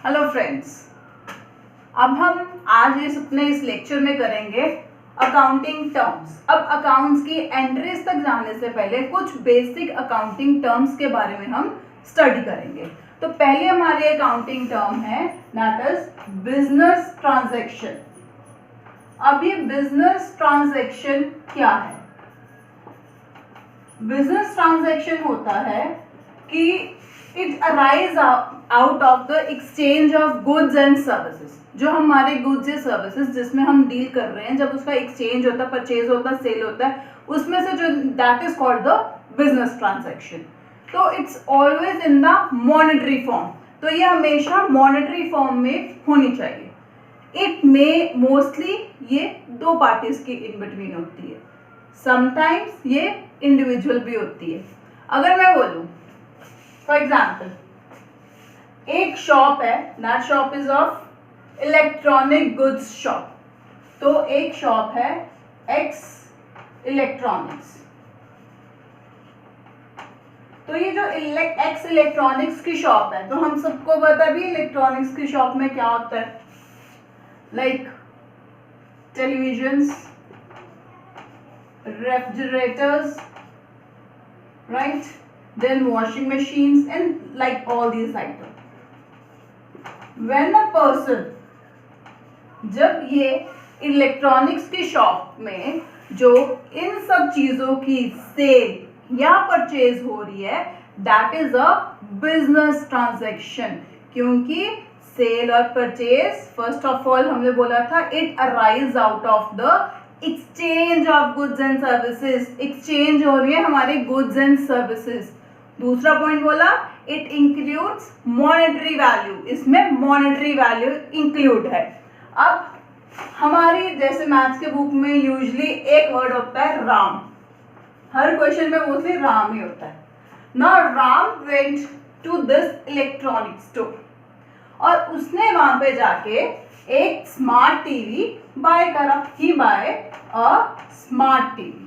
Hello friends, अब हम आज इस लेक्चर में करेंगे अकाउंटिंग टर्म्स। अब अकाउंट्स की एंट्रीज तक जाने से पहले कुछ बेसिक अकाउंटिंग टर्म्स के बारे में हम स्टडी करेंगे। तो पहले हमारी अकाउंटिंग टर्म है दैट इज बिजनेस ट्रांजैक्शन। अब ये बिजनेस ट्रांजैक्शन क्या है? बिजनेस ट्रांजैक्शन होता है कि it arise out of the exchange of goods and services. जो हमारे गुड्स या सर्विसेज जिसमें हम डील कर रहे हैं, जब उसका एक्सचेंज होता है, परचेज होता है, सेल होता है, उसमें से जो that is called the business transaction. तो it's always in the monetary form. तो ये हमेशा मॉनेटरी फॉर्म में होनी चाहिए। इट मे मोस्टली ये दो पार्टीज की इन बिटवीन होती है, समटाइम्स ये इंडिविजुअल भी होती है। अगर मैं बोलूं फॉर एग्जाम्पल, एक शॉप है, that shop is of electronic goods shop. तो एक शॉप है एक्स इलेक्ट्रॉनिक्स। तो ये जो एक्स इलेक्ट्रॉनिक्स की शॉप है, तो हम सबको पता भी इलेक्ट्रॉनिक्स की शॉप में क्या होता है, like televisions, refrigerators, right? Then washing machines and like all these items. When a person, जब ये इलेक्ट्रॉनिक्स की शॉप में जो इन सब चीजों की सेल या परचेज हो रही है, that is a business transaction. क्योंकि सेल और परचेज, फर्स्ट ऑफ ऑल हमने बोला था, it arise out of the exchange of goods and services. Exchange हो रही है हमारे गुड्स एंड सर्विसेज। दूसरा पॉइंट बोला, इट इंक्लूड्स मॉनेटरी वैल्यू। इसमें मॉनेटरी वैल्यू इंक्लूड है। अब हमारी जैसे मैथ्स के बुक में यूजुअली एक वर्ड होता है राम। हर क्वेश्चन में मोस्टली राम ही होता है। Now Ram went to this electronic store और उसने वहां पे जाके एक स्मार्ट टीवी बाय करा। He buy a smart TV.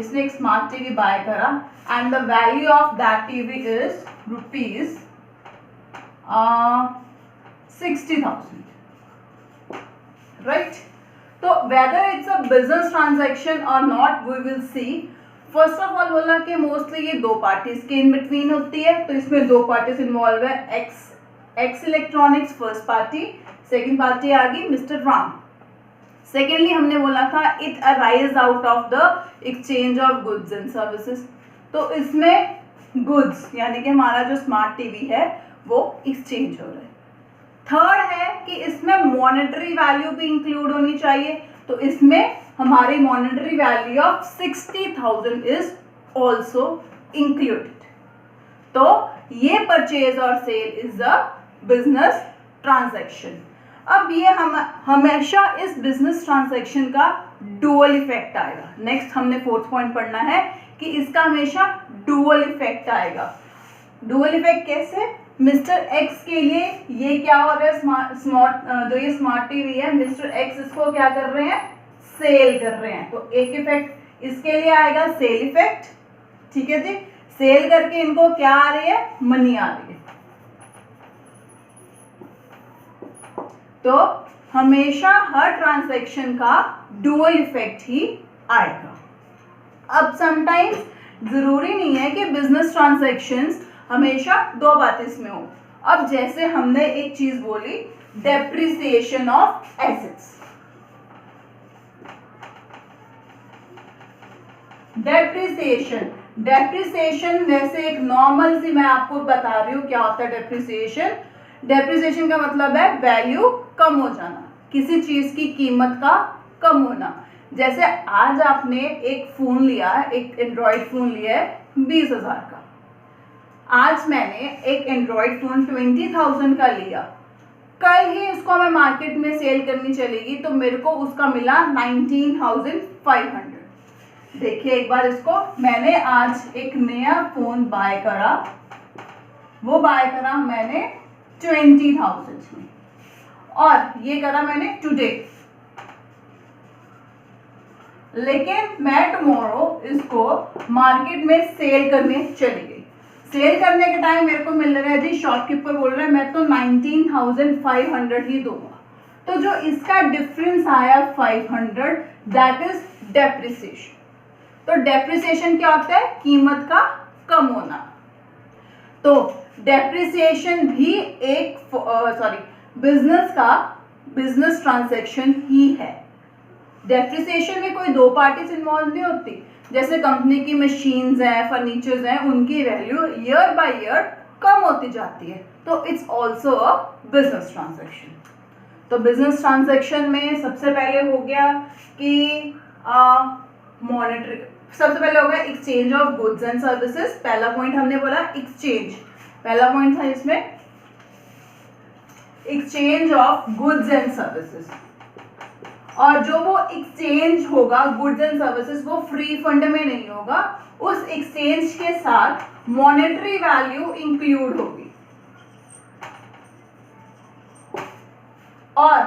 इसने एक स्मार्ट टीवी बाय करा and the value of that TV is rupees 60,000, right? तो whether it's a business transaction or not, we will see. First of all बोला कि mostly ये दो parties के in between होती है। तो इसमें दो पार्टीज इन्वॉल्व है, X electronics first party, second party आ गई मिस्टर राम। सेकेंडली हमने बोला था it arise out of the exchange of goods and services. तो इसमें गुड्स यानी कि हमारा जो स्मार्ट टीवी है वो एक्सचेंज हो रहा है। थर्ड है कि इसमें मॉनेटरी वैल्यू भी इंक्लूड होनी चाहिए। तो इसमें हमारी monetary value of 60,000 is also included. तो ये परचेज और sale is a business transaction. अब ये हम हमेशा इस बिजनेस ट्रांजैक्शन का डुअल इफेक्ट आएगा। नेक्स्ट हमने फोर्थ पॉइंट पढ़ना है कि इसका हमेशा डुअल इफेक्ट आएगा। डुअल इफेक्ट कैसे? मिस्टर एक्स के लिए ये क्या हो रहा है, जो ये स्मार्ट टीवी है, मिस्टर एक्स इसको क्या कर रहे हैं, सेल कर रहे हैं। तो एक इफेक्ट इसके लिए आएगा, सेल इफेक्ट। ठीक है जी, सेल करके इनको क्या आ रही है, मनी आ रही है। तो हमेशा हर ट्रांजैक्शन का डुअल इफेक्ट ही आएगा। अब समटाइम्स जरूरी नहीं है कि बिजनेस ट्रांजैक्शंस हमेशा दो पार्टीज में हो। अब जैसे हमने एक चीज बोली, डेप्रिसिएशन ऑफ एसेट्स। डेप्रिसिएशन वैसे एक नॉर्मल सी मैं आपको बता रही हूँ क्या होता है डेप्रिसिएशन। डेप्रिसिएशन का मतलब है वैल्यू कम हो जाना, किसी चीज की कीमत का कम होना। जैसे आज आपने एक फोन लिया है, एक एंड्रॉइड फोन लिया है 20,000 का। आज मैंने एक एंड्रॉइड फोन 20,000 का लिया। कल ही उसको मैं मार्केट में सेल करनी चलेगी तो मेरे को उसका मिला 19,500। देखिए एक बार इसको, मैंने आज एक नया फोन बाय करा। वो बाय करा मैंने 20,000 में और ये करा मैंने टुडे। लेकिन मैं टुमारो इसको मार्केट में सेल करने चली गई। सेल करने के टाइम मेरे को मिल रहा है जी, शॉपकीपर बोल रहा है मैं तो 19,500 ही दूंगा, तो जो इसका डिफरेंस आया 500 दैट इज डेप्रिसिएशन। तो डेप्रिसिएशन क्या होता है? कीमत का कम होना। तो डेप्रिसिएशन भी एक बिजनेस ट्रांजैक्शन ही है। डेप्रिसिएशन में कोई दो पार्टीज इन्वॉल्व नहीं होती, जैसे कंपनी की मशीन्स हैं, फर्नीचर्स हैं, उनकी वैल्यू ईयर बाय ईयर कम होती जाती है, तो it's also a business transaction. तो बिजनेस ट्रांजैक्शन में सबसे पहले हो गया कि मॉनेटरी, सबसे पहले हो गया exchange of goods and services. पहला पॉइंट हमने बोला एक्सचेंज, पहला पॉइंट था इसमें exchange of goods and services. और जो वो एक्सचेंज होगा गुड्स एंड सर्विसेज वो फ्री फंड में नहीं होगा, उस एक्सचेंज के साथ मॉनेटरी वैल्यू इंक्लूड होगी और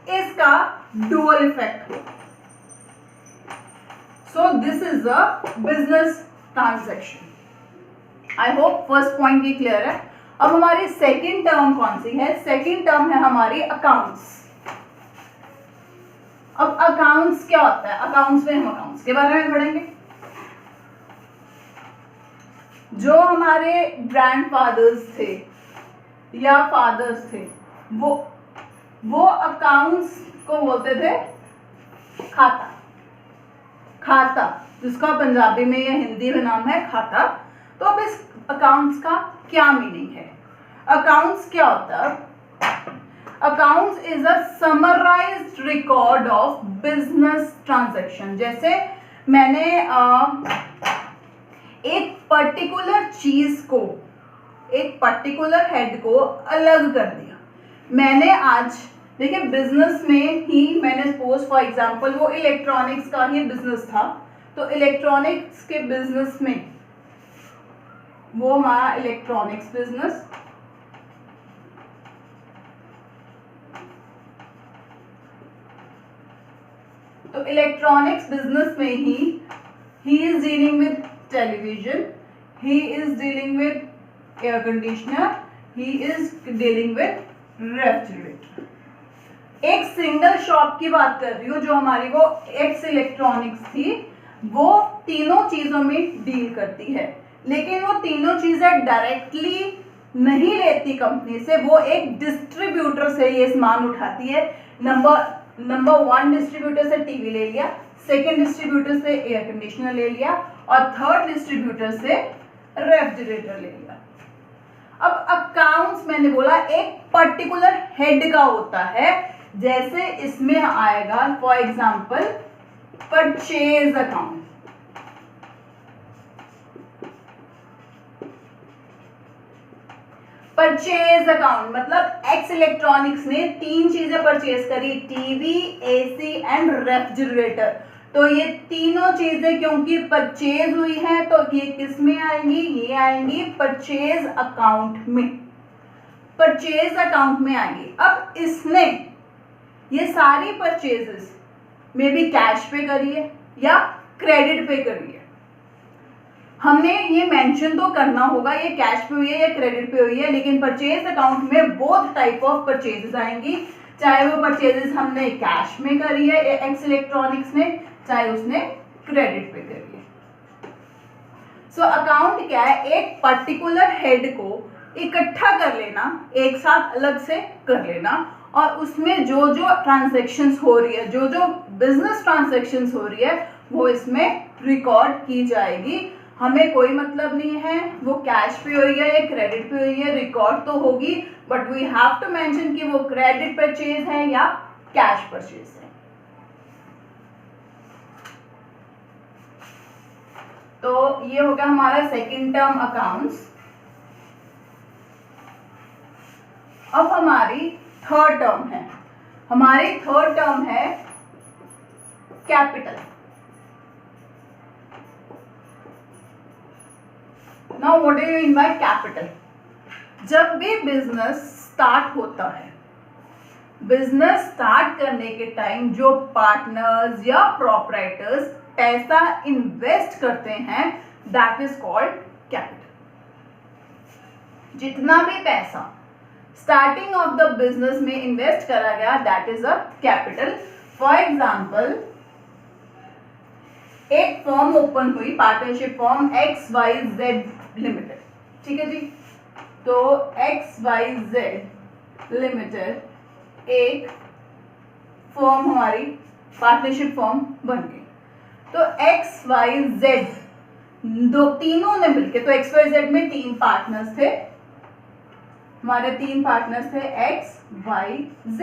इसका डुअल इफेक्ट होगा। So this is a business transaction. I hope first point ये क्लियर है। अब हमारी सेकंड टर्म कौन सी है? सेकंड टर्म है हमारी अकाउंट्स। अब अकाउंट्स क्या होता है? अकाउंट्स में हम अकाउंट्स के बारे में पढ़ेंगे। जो हमारे ग्रैंडफादर्स थे या फादर्स थे वो अकाउंट्स को बोलते थे खाता, खाता जिसका पंजाबी में या हिंदी में नाम है खाता। तो अब इस अकाउंट्स का क्या मीनिंग है? अकाउंट्स क्या होता है? Accounts is a summarised record of business transaction. जैसे मैंने एक पर्टिकुलर चीज को, एक पर्टिकुलर हेड को अलग कर दिया। मैंने आज देखिए बिजनेस में ही मैंने सपोज फॉर एग्जांपल वो इलेक्ट्रॉनिक्स का ही बिजनेस था, तो इलेक्ट्रॉनिक्स के बिजनेस में वो हमारा इलेक्ट्रॉनिक्स बिजनेस, तो इलेक्ट्रॉनिक्स बिजनेस में he is dealing with television, he is dealing with air conditioner, he is dealing with refrigerator. एक सिंगल शॉप की बात कर रही हूँ जो हमारी वो एक्स इलेक्ट्रॉनिक्स थी, वो तीनों चीजों में डील करती है, लेकिन वो तीनों चीजें डायरेक्टली नहीं लेती कंपनी से, वो एक डिस्ट्रीब्यूटर से ये सामान उठाती है। नंबर 1 डिस्ट्रीब्यूटर से टीवी ले लिया, सेकंड डिस्ट्रीब्यूटर से एयर कंडीशनर ले लिया और थर्ड डिस्ट्रीब्यूटर से रेफ्रिजरेटर ले लिया। अब अकाउंट्स मैंने बोला एक पर्टिकुलर हेड का होता है, जैसे इसमें आएगा for example purchase account. Purchase account मतलब एक्स इलेक्ट्रॉनिक्स ने 3 चीजें परचेज करी, टीवी, एसी एंड रेफ्रिजरेटर। तो ये तीनों चीजें क्योंकि परचेज हुई हैं तो ये किस में आएंगी? ये आएंगी परचेज अकाउंट में, परचेज अकाउंट में आएंगी। अब इसने ये सारी परचेजेस में भी कैश पे करी है या क्रेडिट पे करी है, हमने ये मेंशन तो करना होगा ये कैश पे हुई है या क्रेडिट पे हुई है, लेकिन परचेज अकाउंट में बोथ टाइप ऑफ परचेजेस आएंगी, चाहे वो परचेजेस हमने कैश में करी है एक्स इलेक्ट्रॉनिक्स ने, चाहे उसने क्रेडिट पे करी है। सो अकाउंट क्या है? एक पर्टिकुलर हेड को इकट्ठा कर लेना, एक साथ अलग से कर लेना, और उसमें जो जो ट्रांजैक्शंस हो रही है, जो जो बिजनेस ट्रांजैक्शंस हो रही है वो इसमें रिकॉर्ड की जाएगी। हमें कोई मतलब नहीं है वो कैश पे हुई है या क्रेडिट पे हुई है, रिकॉर्ड तो होगी, but we have to mention कि वो क्रेडिट परचेज है या कैश परचेज है। तो ये हो गया हमारा सेकंड टर्म अकाउंट्स। अब हमारी थर्ड टर्म है, हमारी थर्ड टर्म है capital. Now what do you mean by capital? जब भी बिजनेस स्टार्ट होता है, बिजनेस स्टार्ट करने के टाइम जो पार्टनर्स या प्रोप्राइटर्स पैसा इन्वेस्ट करते हैं दैट इज कॉल्ड कैपिटल। जितना भी पैसा स्टार्टिंग ऑफ द बिजनेस में इन्वेस्ट करा गया that is a capital. For example एक फर्म ओपन हुई, पार्टनरशिप फर्म XYZ लिमिटेड, ठीक है जी। तो XYZ लिमिटेड एक फर्म हमारी पार्टनरशिप फर्म बन गई। तो XYZ तीनों ने मिलके, तो XYZ में 3 पार्टनर्स थे, हमारे 3 पार्टनर्स थे XYZ।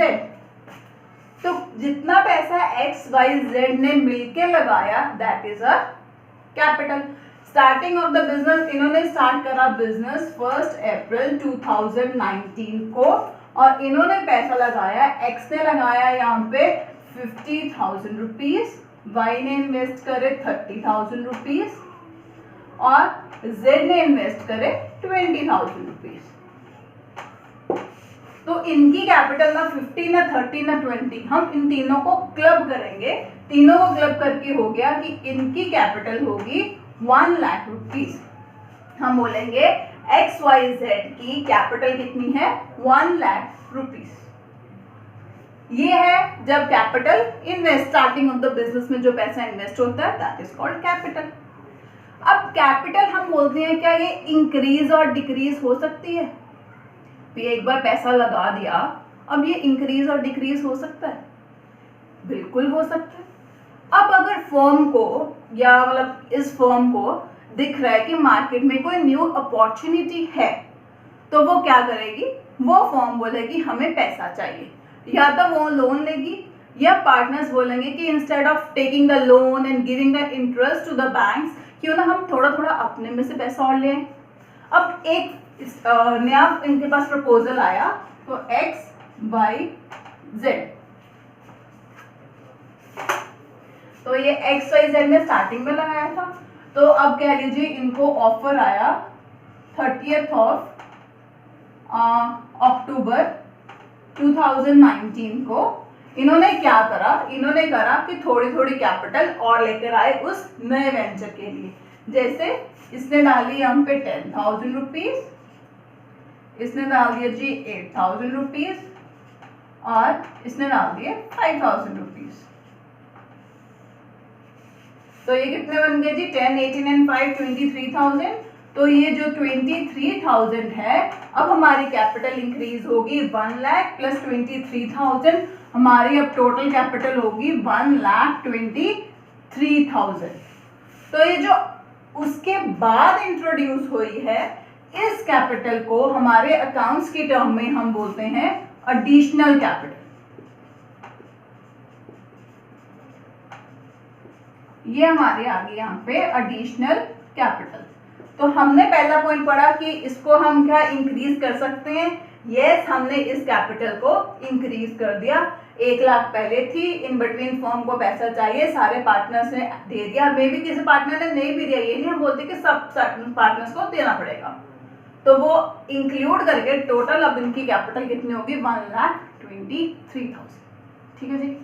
तो जितना पैसा XYZ ने मिलके लगाया that is a capital. Starting of the business, इन्होंने स्टार्ट करा बिजनेस 1 अप्रैल 2019 को और इन्होंने पैसा लगाया, X ने लगाया यहाँ पे 50,000 रुपीज, Y ने इन्वेस्ट करे 30,000 रुपीज और Z ने इन्वेस्ट करे 20,000 रुपीज। तो इनकी कैपिटल ना 50 ना 30 ना 20, हम इन तीनों को क्लब करेंगे, तीनों को क्लब करके हो गया कि इनकी कैपिटल होगी 1 लाख रुपीज। हम बोलेंगे XYZ की कैपिटल कितनी है 1 लाख रुपीज। ये है जब capital invest, starting of the business में जो पैसा इन्वेस्ट होता है दैट इज कॉल्ड कैपिटल। अब कैपिटल हम बोलते हैं क्या ये इंक्रीज और डिक्रीज हो सकती है? ये एक बार पैसा लगा दिया, अब ये इंक्रीज और डिक्रीज हो सकता है? बिल्कुल हो सकता है। अब अगर फर्म को या मतलब इस फर्म को दिख रहा है कि मार्केट में कोई न्यू अपॉर्चुनिटी है, तो वो क्या करेगी, वो फर्म बोलेगी हमें पैसा चाहिए, या तो वो लोन लेगी या पार्टनर्स बोलेंगे कि instead of taking the loan and giving the interest to the banks, क्यों ना हम थोड़ा थोड़ा अपने में से पैसा और लें। अब एक नया इनके पास प्रपोजल आया, तो XYZ, तो ये XYZ ने स्टार्टिंग में लगाया था, तो अब कह लीजिए इनको ऑफर आया 30th ऑफ अक्टूबर 2019 को। इन्होंने क्या करा, इन्होंने करा कि थोड़ी थोड़ी कैपिटल और लेकर आए उस नए वेंचर के लिए। जैसे इसने डाली यहाँ पे 10,000 रुपीज, इसने डाल दिया जी 8,000 रुपीज और इसने डाल दिए 5,000 रुपीज। तो ये कितने बन गए जी 10, 18 एंड 5 23,000। तो ये जो 23,000 है, अब हमारी कैपिटल इंक्रीज होगी 1 लाख प्लस 23,000, हमारी अब टोटल कैपिटल होगी 1,23,000। तो ये जो उसके बाद इंट्रोड्यूस हुई है, इस कैपिटल को हमारे अकाउंट्स की टर्म में हम बोलते हैं एडिशनल कैपिटल। ये हमारे आगे यहाँ पे एडिशनल कैपिटल। तो हमने पहला पॉइंट पढ़ा कि इसको हम क्या इंक्रीज कर सकते हैं। यस, हमने इस कैपिटल को इंक्रीज कर दिया। 1 लाख पहले थी, इन बिटवीन फर्म को पैसा चाहिए, सारे पार्टनर्स ने दे दिया, मे भी किसी पार्टनर ने नहीं भी दिया, ये नहीं हम बोलते कि सब पार्टनर्स को देना पड़ेगा। तो वो इंक्लूड करके टोटल अब इनकी कैपिटल कितनी होगी 1,23,000। ठीक है जी।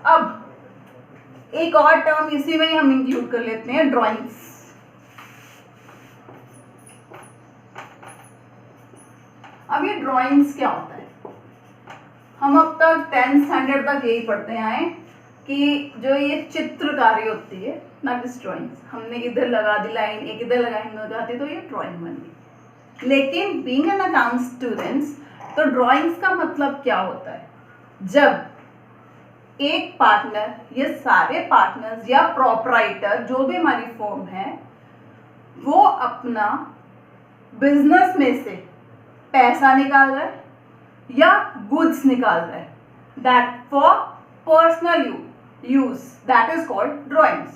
अब एक और टर्म इसी में ही हम इंक्लूड कर लेते हैं, ड्राइंग्स। अब ये ड्राइंग्स क्या होता है, हम अब तक 10th स्टैंडर्ड तक यही पढ़ते आए कि जो ये चित्रकारी होती है, नॉट दिस ड्राइंग्स, हमने इधर लगा दी लाइन, एक इधर लगा दी तो ये ड्राइंग बन गई। लेकिन बीइंग एन अकाउंट स्टूडेंट्स, तो ड्राइंग्स का मतलब क्या होता है, जब एक पार्टनर, ये सारे पार्टनर्स या प्रोपराइटर जो भी हमारी फर्म है, वो अपना बिजनेस में से पैसा निकाल रहा है या गुड्स निकाल रहा है, that for personal use, that is called drawings.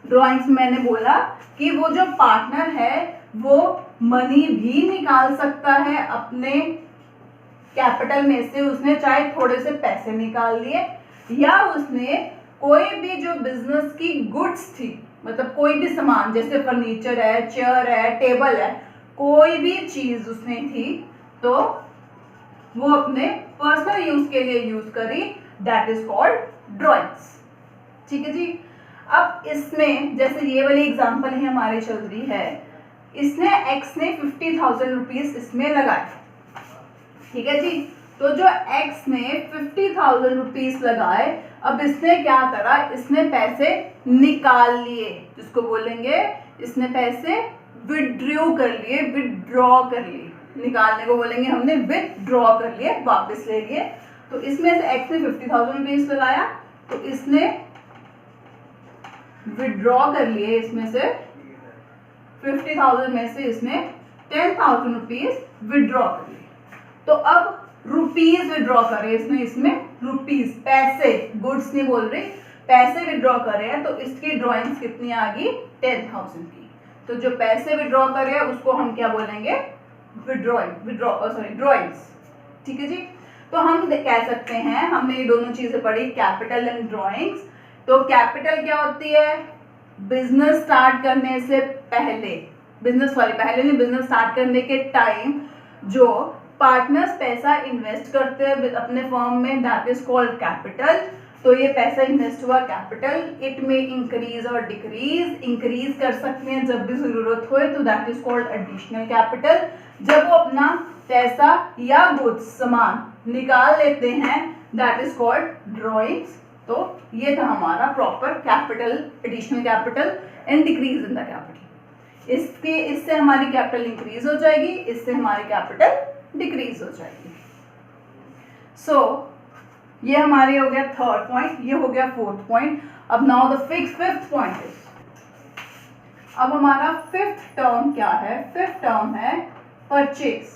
Drawings मैंने बोला कि वो जो पार्टनर है वो मनी भी निकाल सकता है अपने कैपिटल में से, उसने चाहे थोड़े से पैसे निकाल लिए, या उसने कोई भी जो बिजनेस की गुड्स थी, मतलब कोई भी सामान जैसे फर्नीचर है, चेयर है, टेबल है, कोई भी चीज उसने थी तो वो अपने पर्सनल यूज के लिए यूज करी, दैट इज कॉल्ड ड्राइंग्स। ठीक है जी। अब इसमें जैसे ये वाली एग्जांपल है हमारी चल रही है, इसने x ने 50,000 रुपीज इसमें लगाए, ठीक है जी। तो जो x ने 50,000 रुपीज लगाए, अब इसने क्या करा, इसने पैसे निकाल लिए, जिसको बोलेंगे इसने पैसे विथड्रॉ कर लिए, विथड्रॉ कर लिए, निकालने को बोलेंगे हमने विथड्रॉ कर लिए, वापस ले लिए। तो इसमें से x ने 50,000 रुपीज लगाया, तो इसने विथड्रॉ कर लिए, इसमें से 50,000 में से इसने 10,000 रुपीज विथड्रॉ कर लिए। तो अब रुपीज विथड्रॉ करे इसने, इसमें रुपीज, पैसे, गुड्स नहीं बोल रही, पैसे विथड्रॉ करे हैं, तो इसकी ड्राइंग्स कितनी आ गई, 10,000 की। तो जो पैसे विथड्रॉ करे उसको हम क्या बोलेंगे, ड्राइंग्स, ठीक है जी। तो हम कह सकते हैं, हमने ये दोनों चीजें पढ़ी, कैपिटल एंड ड्राइंग्स। तो कैपिटल क्या होती है, बिजनेस स्टार्ट करने से पहले, बिजनेस स्टार्ट करने के टाइम जो पार्टनर्स पैसा इन्वेस्ट करते हैं अपने फर्म में, दैट इज कॉल्ड कैपिटल। तो ये पैसा इन्वेस्ट हुआ कैपिटल, इट में इंक्रीज और डिक्रीज, इंक्रीज कर सकते हैं जब भी जरूरत हो, तो that is called additional capital. जब वो अपना पैसा या गुड्स, सामान निकाल लेते हैं, दैट इज कॉल्ड ड्रॉइंग्स। तो ये था हमारा proper capital, additional capital and decrease in the capital. इससे हमारी कैपिटल इंक्रीज हो जाएगी, इससे हमारी कैपिटल डिक्रीज हो जाएगी। सो ये हमारे हो गया थर्ड पॉइंट, ये हो गया फोर्थ पॉइंट। अब now the fifth point is, अब हमारा फिफ्थ टर्म क्या है, फिफ्थ टर्म है परचेज।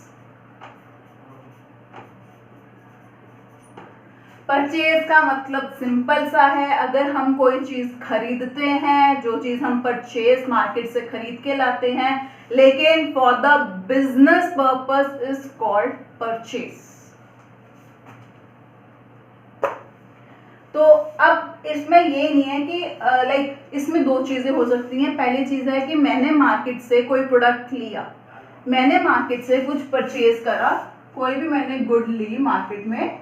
परचेज का मतलब सिंपल सा है, अगर हम कोई चीज खरीदते हैं, जो चीज हम परचेज मार्केट से खरीद के लाते हैं, लेकिन for the business purpose is called purchase. तो अब इसमें ये नहीं है कि इसमें दो चीजें हो सकती हैं। पहली चीज है कि मैंने मार्केट से कोई प्रोडक्ट लिया, मैंने मार्केट से कुछ परचेज करा, कोई भी मैंने गुड ली मार्केट में,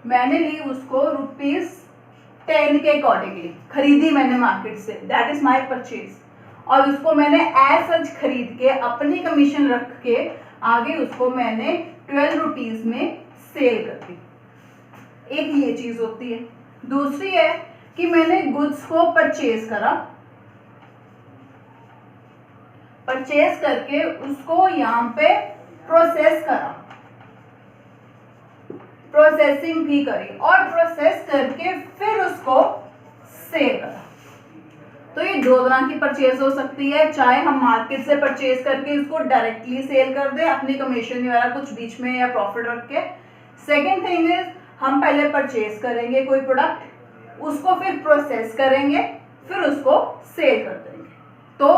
मैंने ली उसको ₹10 के अकॉर्डिंगली खरीदी मैंने मार्केट से, दैट इज माई परचेज। और उसको मैंने एज सच खरीद के अपनी कमीशन रख के आगे उसको मैंने 12 रुपीज में सेल कर दी। एक ये चीज होती है। दूसरी है कि मैंने गुड्स को परचेज करा, परचेज करके उसको यहाँ पे प्रोसेस करा, प्रोसेसिंग भी करी और प्रोसेस करके फिर उसको सेल करा। तो ये दो तरह की परचेज हो सकती है, चाहे हम मार्केट से परचेज करके इसको डायरेक्टली सेल कर दें अपनी कमीशन वगैरह कुछ बीच में या प्रॉफिट रख के। सेकेंड थिंग इज, हम पहले परचेज करेंगे कोई प्रोडक्ट, उसको फिर प्रोसेस करेंगे, फिर उसको सेल कर देंगे। तो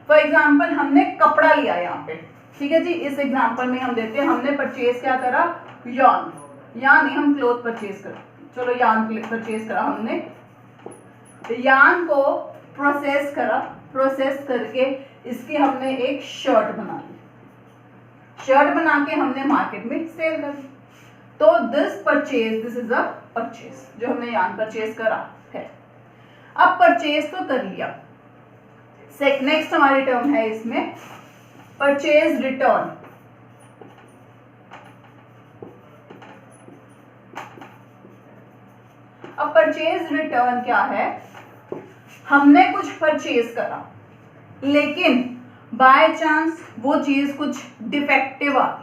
फॉर एग्जाम्पल हमने कपड़ा लिया यहाँ पे, ठीक है जी, इस एग्जाम्पल में हम देते हैं, हमने परचेज क्या करा, यार्न, यानी हम क्लोथ परचेज कर, चलो यार्न परचेज करा हमने, यार्न को प्रोसेस करा, प्रोसेस करके इसकी हमने एक शर्ट बना ली, शर्ट बना के हमने मार्केट में सेल कर दी। तो दिस इज अ परचेज, जो हमने यार्न परचेज करा है। अब परचेज तो कर लिया, नेक्स्ट हमारी टर्म है इसमें परचेज रिटर्न। अब परचेज रिटर्न क्या है, हमने कुछ परचेज करा लेकिन बाय चांस वो चीज कुछ डिफेक्टिव आ गई।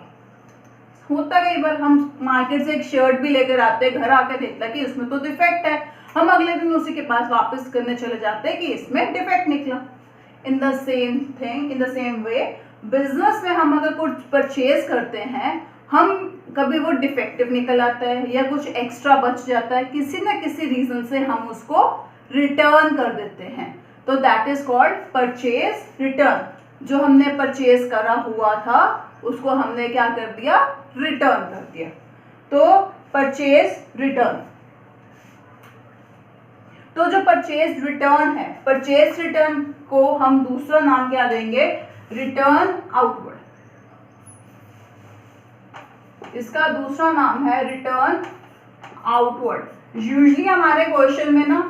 होता कई बार हम मार्केट से एक शर्ट भी लेकर आते हैं, घर आकर देखता कि इसमें तो डिफेक्ट है, हम अगले दिन उसी के पास वापस करने चले जाते हैं कि इसमें डिफेक्ट निकला। In the same thing, in the same way business में हम अगर कुछ परचेज करते हैं, हम कभी वो डिफेक्टिव निकल आता है या कुछ एक्स्ट्रा बच जाता है, किसी न किसी रीजन से हम उसको रिटर्न कर देते हैं, तो that is called purchase return. जो हमने परचेज करा हुआ था उसको हमने क्या कर दिया, रिटर्न कर दिया। तो परचेज रिटर्न, तो जो परचेज रिटर्न है, परचेज रिटर्न को हम दूसरा नाम क्या देंगे, रिटर्न आउटवर्ड। इसका दूसरा नाम है रिटर्न आउटवर्ड। यूजुअली हमारे क्वेश्चन में ना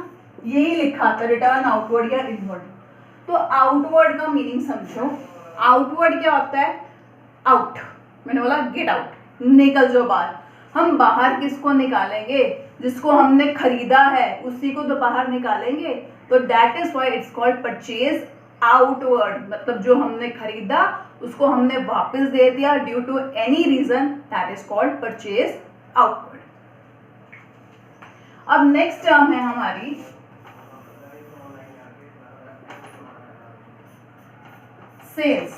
यही लिखा था, रिटर्न आउटवर्ड या इनवर्ड। तो आउटवर्ड का मीनिंग समझो, आउटवर्ड क्या होता है? आउट, मैंने बोला गेट आउट, निकल जो बाहर। हम बाहर किसको निकालेंगे? जिसको हमने खरीदा है उसी को तो बाहर निकालेंगे। तो that is why it's called purchase outward, मतलब जो हमने खरीदा उसको हमने वापस दे दिया due to any reason, that is called purchase outward. अब नेक्स्ट टर्म है हमारी सेल्स।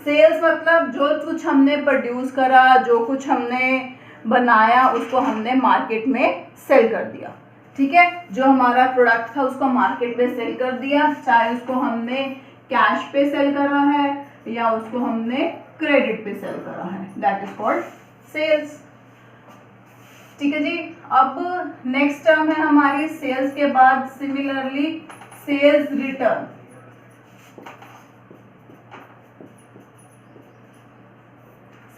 सेल्स मतलब जो कुछ हमने प्रोड्यूस करा, जो कुछ हमने बनाया, उसको हमने मार्केट में सेल कर दिया। ठीक है, जो हमारा प्रोडक्ट था उसको मार्केट में सेल कर दिया, चाहे उसको हमने कैश पे सेल करा है या उसको हमने क्रेडिट पे सेल करा है, दैट इज कॉल्ड सेल्स। ठीक है जी। अब नेक्स्ट टर्म है हमारी सेल्स के बाद सिमिलरली सेल्स रिटर्न।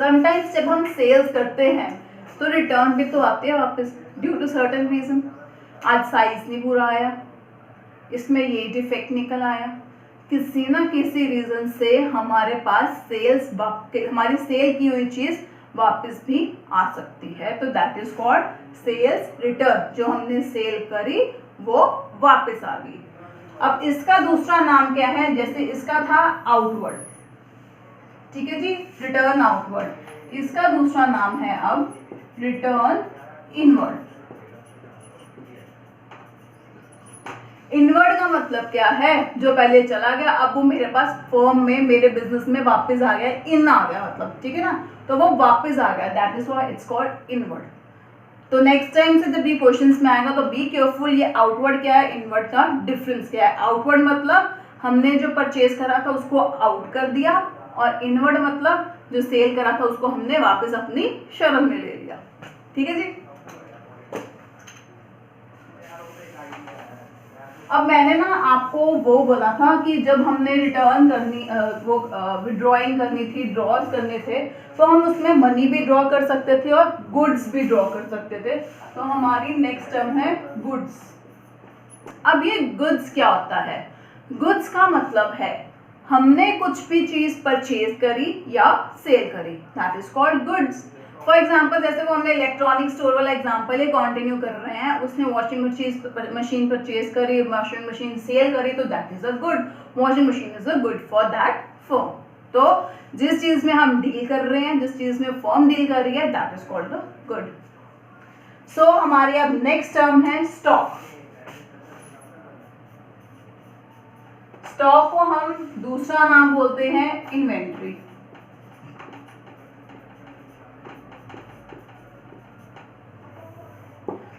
समटाइम्स जब हम सेल्स करते हैं तो रिटर्न भी तो आते हैं वापस ड्यू टू सर्टेन रीजन। आज साइज नहीं पूरा आया, इसमें ये डिफेक्ट निकल आया, किसी ना किसी रीजन से हमारे पास सेल्स, हमारी सेल की हुई चीज वापस भी आ सकती है, तो that is called sales return. जो हमने सेल करी वो वापस आ गई। अब इसका दूसरा नाम क्या है? जैसे इसका था आउटवर्ड, ठीक है जी, रिटर्न आउटवर्ड। इसका दूसरा नाम है अब रिटर्न इनवर्ड। इनवर्ड का मतलब क्या है? जो पहले चला गया अब वो मेरे पास फर्म में, मेरे बिजनेस में वापस आ गया, इन आ गया मतलब, ठीक है ना, तो वो वापस आ गया, that is why it's called inward. तो नेक्स्ट टाइम से जब ये क्वेश्चंस में आएगा तो बी केयरफुल, ये आउटवर्ड क्या है, इनवर्ड का डिफरेंस क्या है। आउटवर्ड मतलब हमने जो परचेज करा था उसको आउट कर दिया, और इनवर्ड मतलब जो सेल करा था उसको हमने वापस अपनी शरण में ले लिया। ठीक है जी। अब मैंने ना आपको वो बोला था कि जब हमने रिटर्न करनी, वो विड्रॉइंग करनी थी, ड्रॉज करने थे, तो हम उसमें मनी भी ड्रॉ कर सकते थे और गुड्स भी ड्रॉ कर सकते थे। तो हमारी नेक्स्ट टर्म है गुड्स। अब ये गुड्स क्या होता है? गुड्स का मतलब है हमने कुछ भी चीज परचेज करी या सेल करी, that is called goods. For example जैसे वो हमने इलेक्ट्रॉनिक स्टोर वाला एग्जाम्पल ही कंटिन्यू कर रहे हैं, उसने वॉशिंग मशीन परचेज करी, वॉशिंग मशीन सेल करी, तो that is a good, washing machine is a good for that firm. तो जिस चीज में हम डील कर रहे हैं, जिस चीज में फर्म डील कर रही है, that is called the good. So हमारी अब नेक्स्ट टर्म है स्टॉक। स्टॉक को हम दूसरा नाम बोलते हैं इन्वेंट्री।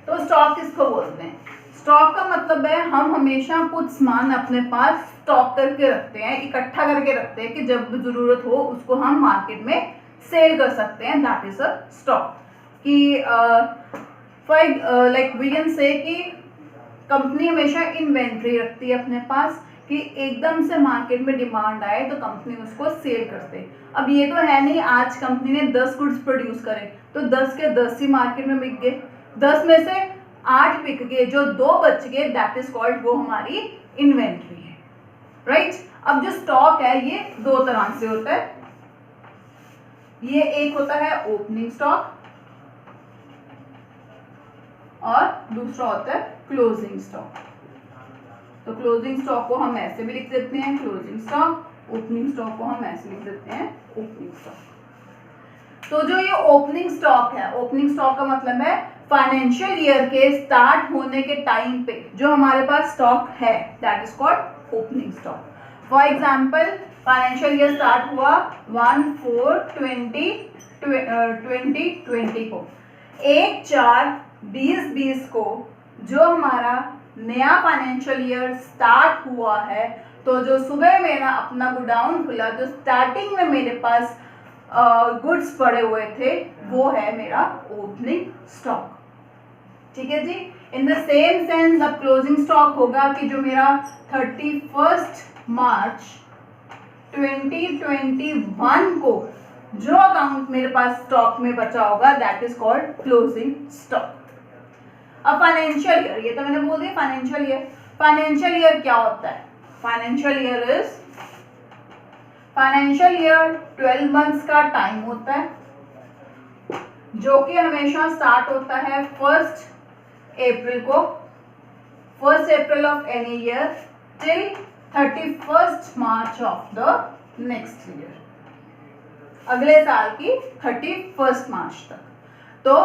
तो स्टॉक किसको बोलते हैं? स्टॉक का मतलब है हम हमेशा कुछ सामान अपने पास स्टॉक करके रखते हैं, इकट्ठा करके रखते हैं कि जब जरूरत हो उसको हम मार्केट में सेल कर सकते हैं, दैट इज अ स्टॉक। कि लाइक वी कैन से कि कंपनी हमेशा इन्वेंट्री रखती है अपने पास कि एकदम से मार्केट में डिमांड आए तो कंपनी उसको सेल करते। अब ये तो है नहीं आज कंपनी ने 10 गुड्स प्रोड्यूस करे तो 10 के 10 ही मार्केट में बिक गए, 10 में से 8 बिक गए, जो 2 बच गए, दैट इज कॉल्ड, वो हमारी इन्वेंट्री है, राइट। अब जो स्टॉक है ये 2 तरह से होता है। ये एक होता है ओपनिंग स्टॉक और दूसरा होता है क्लोजिंग स्टॉक। तो क्लोजिंग स्टॉक को हम ऐसे भी लिख देते हैं क्लोजिंग स्टॉक, ओपनिंग स्टॉक को हम ऐसे लिख देते हैं ओपनिंग स्टॉक। तो जो ये ओपनिंग स्टॉक है, ओपनिंग स्टॉक का मतलब है फाइनेंशियल ईयर के स्टार्ट होने के टाइम पे जो हमारे पास स्टॉक है, that is called opening stock. For example financial year start हुआ 1/4/2020 को, 1/4/2020 को जो हमारा नया फाइनेंशियल ईयर स्टार्ट हुआ है, तो जो सुबह मेरा अपना गोडाउन खुला, जो स्टार्टिंग में मेरे पास गुड्स पड़े हुए थे, वो है मेरा ओपनिंग स्टॉक। ठीक है जी। इन द सेम सेंस अब क्लोजिंग स्टॉक होगा कि जो मेरा 31 मार्च 2021 को जो अकाउंट मेरे पास स्टॉक में बचा होगा, that is called closing stock. अब फाइनेंशियल ईयर, ये तो मैंने बोल दिया फाइनेंशियल ईयर। फाइनेंशियल ईयर क्या होता है? Financial year is financial year 12 months का टाइम होता है, जो कि हमेशा स्टार्ट होता है 1 अप्रैल को, 1 अप्रैल of any year till 31 March of the next year, अगले साल की 31 मार्च तक। तो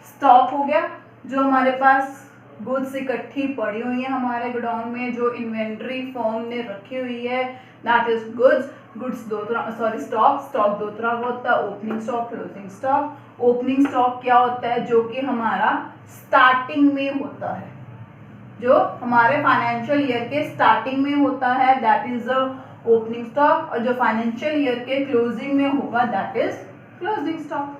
स्टॉक हो गया, जो हमारे पास गुड्स इकट्ठी पड़ी हुई है हमारे गोडाउन में, जो इन्वेंट्री फर्म ने रखी हुई है, दैट इज गुड्स दो तरह, सॉरी स्टॉक दो तरह का होता है, opening stock, closing stock. Opening stock क्या होता है? जो कि हमारा स्टार्टिंग में होता है, जो हमारे फाइनेंशियल ईयर के स्टार्टिंग में होता है, दैट इज ओपनिंग स्टॉक, और जो फाइनेंशियल ईयर के क्लोजिंग में होगा दैट इज क्लोजिंग स्टॉक।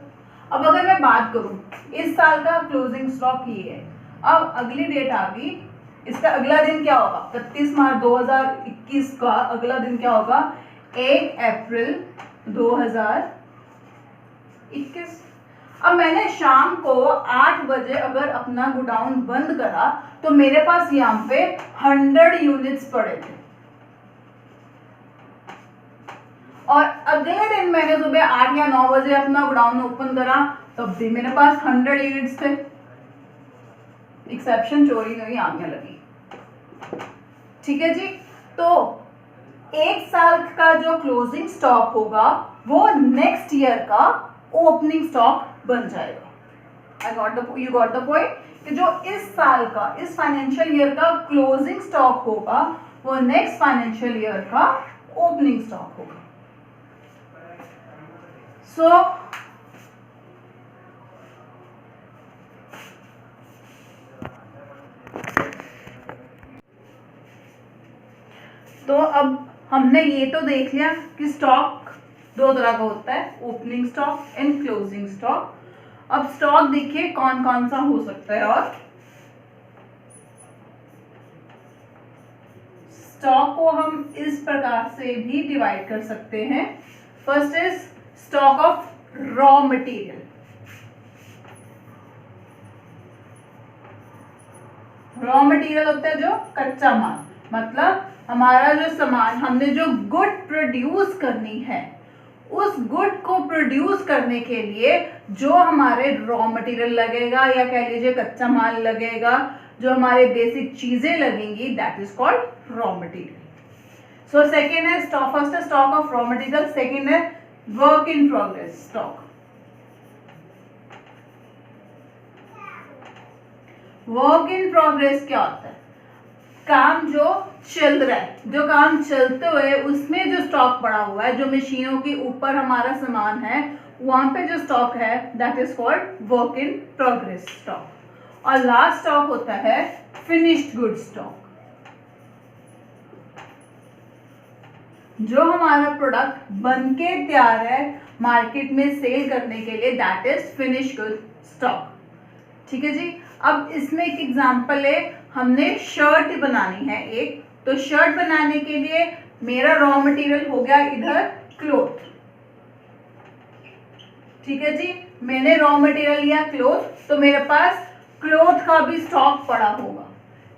अब अगर मैं बात करूं, इस साल का क्लोजिंग स्टॉक ये है। अब अगली डेट आ गई, इसका अगला दिन क्या होगा? 31 मार्च 2021 का अगला दिन क्या होगा? 1 अप्रैल 2021। अब मैंने शाम को 8 बजे अगर अपना गोडाउन बंद करा तो मेरे पास यहाँ पे 100 यूनिट्स पड़े थे, और अगले दिन मैंने सुबह 8 या 9 बजे अपना गोडाउन ओपन करा तब भी मेरे पास 100 यूनिट्स थे। एक्सेप्शन चोरी नहीं आने लगी, ठीक है जी। तो एक साल का जो क्लोजिंग स्टॉक होगा वो नेक्स्ट ईयर का ओपनिंग स्टॉक बन जाएगा। यू गॉट द पॉइंट कि जो इस साल का, इस फाइनेंशियल ईयर का क्लोजिंग स्टॉक होगा वो नेक्स्ट फाइनेंशियल ईयर का ओपनिंग स्टॉक होगा। तो अब हमने ये तो देख लिया कि स्टॉक दो तरह का होता है, opening stock and closing stock. अब स्टॉक देखिए कौन कौन सा हो सकता है, और स्टॉक को हम इस प्रकार से भी डिवाइड कर सकते हैं। First is stock of raw material. Raw material होता है जो कच्चा माल, मतलब हमारा जो सामान, हमने जो गुड प्रोड्यूस करनी है, उस गुड को प्रोड्यूस करने के लिए जो हमारे रॉ मटेरियल लगेगा या कह लीजिए कच्चा माल लगेगा, जो हमारे बेसिक चीजें लगेंगी, that is called raw material. So second है स्टॉक, फर्स्ट है stock of raw material, second है work in progress stock. Work in progress क्या होता है? काम जो चल रहा है, जो काम चलते हुए उसमें जो स्टॉक पड़ा हुआ है, जो मशीनों के ऊपर हमारा सामान है, वहां पे जो स्टॉक है that is called work in progress stock. और लास्ट स्टॉक होता है फिनिश्ड गुड स्टॉक, जो हमारा प्रोडक्ट बनके तैयार है मार्केट में सेल करने के लिए, that is finished good stock. ठीक है जी। अब इसमें एक एग्जांपल है, हमने शर्ट बनानी है एक, तो शर्ट बनाने के लिए मेरा रॉ मटेरियल हो गया इधर क्लोथ। ठीक है जी, मैंने रॉ मटेरियल लिया क्लोथ, तो मेरे पास क्लोथ का भी स्टॉक पड़ा होगा।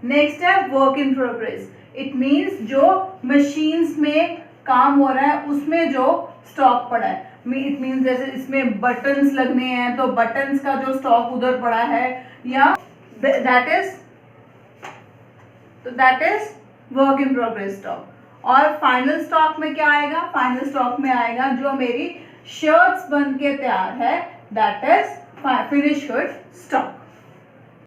नेक्स्ट है work in progress, it means जो मशीन्स में काम हो रहा है उसमें जो स्टॉक पड़ा है। इट मींस जैसे इसमें बटन्स लगने हैं तो बटन्स का जो स्टॉक उधर पड़ा है, या that is work in progress stock. और फाइनल स्टॉक में क्या आएगा? फाइनल स्टॉक में आएगा जो मेरी शर्ट्स बन के तैयार है, that is finish good stock.